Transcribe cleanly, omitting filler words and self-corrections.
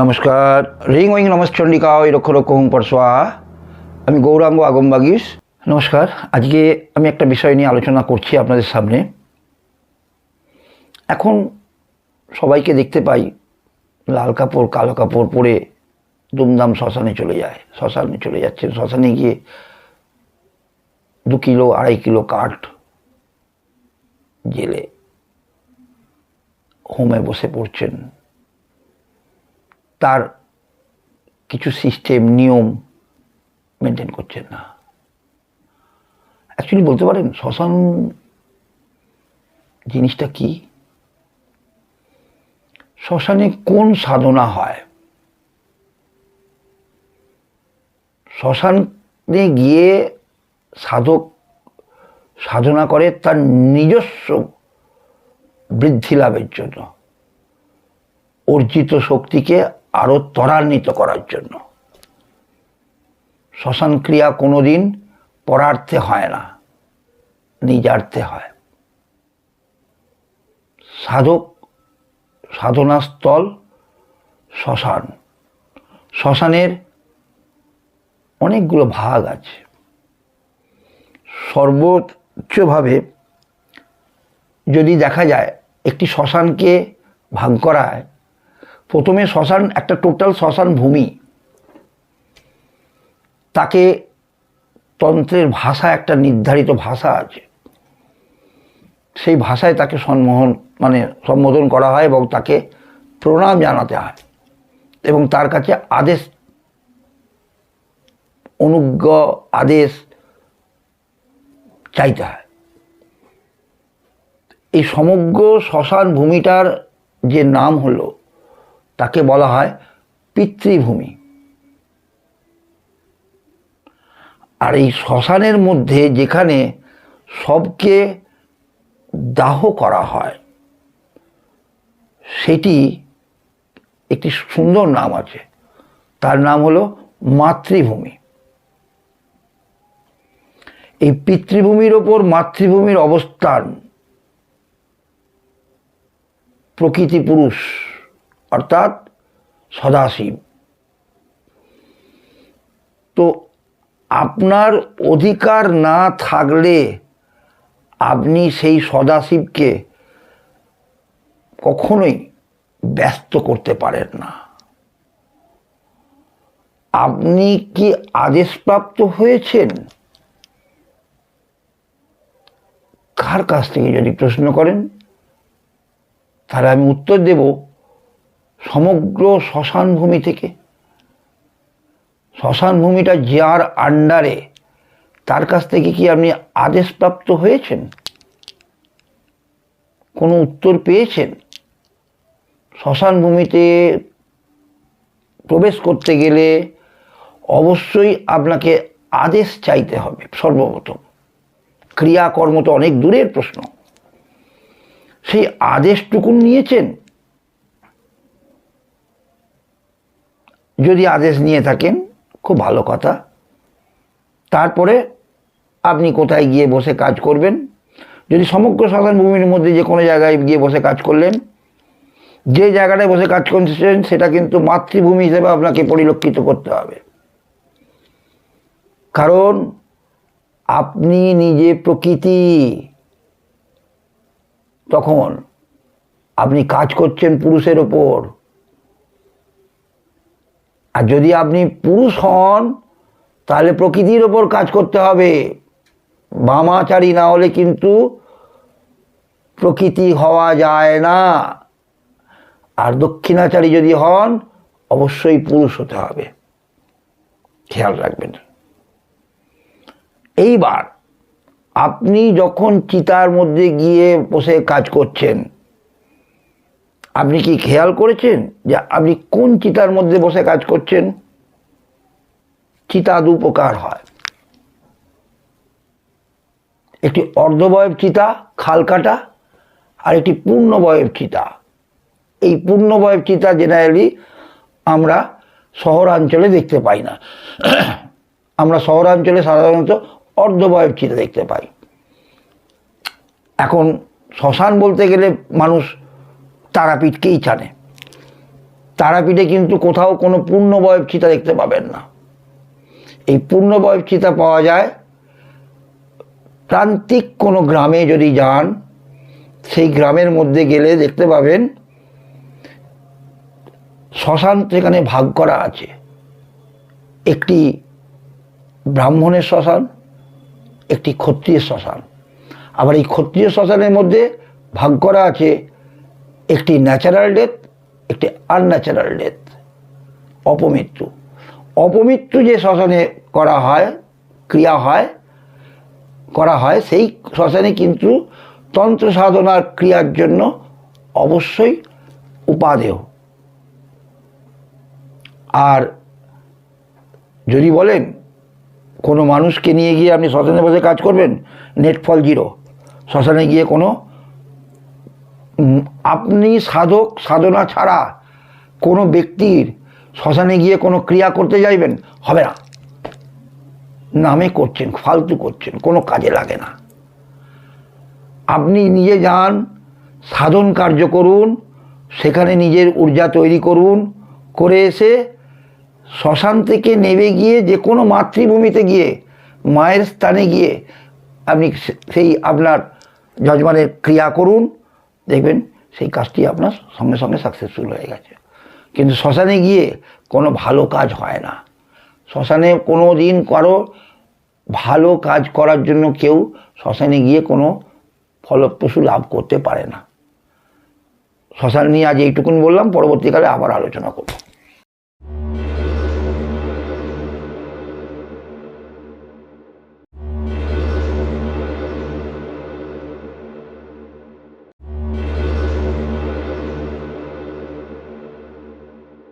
নমস্কার। রিং ওইং নমস্চণ্ডিকা ওই রক্ষ রক্ষ হুম পরশোয়া। আমি গৌরাঙ্গ আগমবাগীশ। নমস্কার। আজকে আমি একটা বিষয় নিয়ে আলোচনা করছি আপনাদের সামনে। এখন সবাইকে দেখতে পাই লাল কাপড় কালো কাপড় পরে দুমদাম শ্মশানে চলে যাচ্ছেন। শ্মশানে গিয়ে 2 কিলো 2.5 কিলো কাঠ জেলে হোমে বসে পড়ছেন। তার কিছু সিস্টেম নিয়ম মেনটেন করছেন না। অ্যাকচুয়ালি বলতে পারেন শ্মশান জিনিসটা কি, শ্মশানে কোন সাধনা হয়, শ্মশানে গিয়ে সাধক সাধনা করে তার নিজস্ব বৃদ্ধি লাভের জন্য, অর্জিত শক্তিকে আরো ত্বরান্বিত করার জন্য। শ্মশান ক্রিয়া কোনোদিন পরার্থে হয় না, নিজার্থে হয়। সাধক সাধনাস্থল শ্মশান। শ্মশানের অনেকগুলো ভাগ আছে। সর্বোচ্চভাবে যদি দেখা যায় একটি শ্মশানকে ভাগ করা হয়, প্রথমে শ্মশান একটা টোটাল শ্মশান ভূমি, তাকে তন্ত্রের ভাষা, একটা নির্ধারিত ভাষা আছে, সেই ভাষায় তাকে সম্বোধন করা হয় এবং তাকে প্রণাম জানাতে হয় এবং তার কাছে আদেশ, অনুজ্ঞ আদেশ চাইতে হয়। এই সমগ্র শ্মশান ভূমিটার যে নাম হলো, তাকে বলা হয় পিতৃভূমি। আর এই শ্মশানের মধ্যে যেখানে সবকে দাহ করা হয়, সেটি একটি সুন্দর নাম আছে, তার নাম হলো মাতৃভূমি। এই পিতৃভূমির ওপর মাতৃভূমির অবস্থান প্রকৃতি পুরুষ অর্থাৎ সদাশিব। তো আপনার অধিকার না থাকলে আপনি সেই সদাশিবকে কখনোই ব্যস্ত করতে পারেন না। আপনি কি আদেশপ্রাপ্ত হয়েছেন? কার কাছ থেকে যদি প্রশ্ন করেন, তাহলে আমি উত্তর দেব সমগ্র শ্মশান ভূমি থেকে। শ্মশান ভূমিটা যার আন্ডারে, তার কাছ থেকে কি আপনি আদেশপ্রাপ্ত হয়েছেন? কোনো উত্তর পেয়েছেন? শ্মশান ভূমিতে প্রবেশ করতে গেলে অবশ্যই আপনাকে আদেশ চাইতে হবে। সর্বপ্রথম ক্রিয়াকর্ম তো অনেক দূরের প্রশ্ন, সেই আদেশটুকু নিয়েছেন? যদি আদেশ নিয়ে থাকেন খুব ভালো কথা। তারপরে আপনি কোথায় গিয়ে বসে কাজ করবেন, যদি সমগ্র শ্মশান ভূমির মধ্যে যে কোনো জায়গায় গিয়ে বসে কাজ করলেন, যে জায়গাটায় বসে কাজ করছেন সেটা কিন্তু মাতৃভূমি হিসেবে আপনাকে পরিলক্ষিত করতে হবে। কারণ আপনি নিজে প্রকৃতি, তখন আপনি কাজ করছেন পুরুষের ওপর। আর যদি আপনি পুরুষ হন, তাহলে প্রকৃতির ওপর কাজ করতে হবে। বামাচারী না হলে কিন্তু প্রকৃতি হওয়া যায় না। আর দক্ষিণাচারী যদি হন, অবশ্যই পুরুষ হতে হবে। খেয়াল রাখবেন। এইবার আপনি যখন চিতার মধ্যে গিয়ে বসে কাজ করছেন, আপনি কি খেয়াল করেছেন যে আপনি কোন চিতার মধ্যে বসে কাজ করছেন? চিতা 2 প্রকার হয়। একটি অর্ধবয়ব চিতা, খাল কাটা, আর একটি পূর্ণবয়ব চিতা। এই পূর্ণবয়ব চিতা জেনারেলি আমরা শহরাঞ্চলে দেখতে পাই না। আমরা শহরাঞ্চলে সাধারণত অর্ধবয়ব চিতা দেখতে পাই। এখন শ্মশান বলতে গেলে মানুষ তারাপীঠকেই জানে। তারাপীঠে কিন্তু কোথাও কোনো পূর্ণবয়ব চিতা দেখতে পাবেন না। এই পূর্ণবয়ব চিতা পাওয়া যায় প্রান্তিক কোনো গ্রামে যদি যান, সেই গ্রামের মধ্যে গেলে দেখতে পাবেন শ্মশান সেখানে ভাগ করা আছে। একটি ব্রাহ্মণের শ্মশান, একটি ক্ষত্রিয় শ্মশান। আবার এই ক্ষত্রিয় শ্মশানের মধ্যে ভাগ করা আছে একটি ন্যাচারাল ডেথ, একটি আনন্যাচারাল ডেথ, অপমৃত্যু। অপমৃত্যু যে শ্মশানে করা হয়, ক্রিয়া হয়, করা হয়, সেই শ্মশানে কিন্তু তন্ত্র সাধনার ক্রিয়ার জন্য অবশ্যই উপাদেয়। আর যদি বলেন কোনো মানুষকে নিয়ে গিয়ে আপনি শ্মশানে বসে কাজ করবেন, নেট ফল জিরো। শ্মশানে গিয়ে কোনো আপনি সাধক সাধনা ছাড়া কোনো ব্যক্তির শ্মশানে গিয়ে কোনো ক্রিয়া করতে যাইবেন, হবে না। নামে করছেন, ফালতু করছেন, কোনো কাজে লাগে না। আপনি নিজে যান, সাধন কার্য করুন, সেখানে নিজের ঊর্জা তৈরি করুন, করে এসে শ্মশান থেকে নেমে গিয়ে যে কোনো মাতৃভূমিতে গিয়ে, মায়ের স্থানে গিয়ে আপনি সেই আপনার যজমানের ক্রিয়া করুন, দেখবেন সেই কাজটি আপনার সঙ্গে সঙ্গে সাকসেসফুল হয়ে গেছে। কিন্তু শ্মশানে গিয়ে কোনো ভালো কাজ হয় না। শ্মশানে কোনো দিন কারো ভালো কাজ করার জন্য কেউ শ্মশানে গিয়ে কোনো ফলপ্রসূ লাভ করতে পারে না। শ্মশান নিয়ে আজ এইটুকুন বললাম, পরবর্তীকালে আবার আলোচনা করব।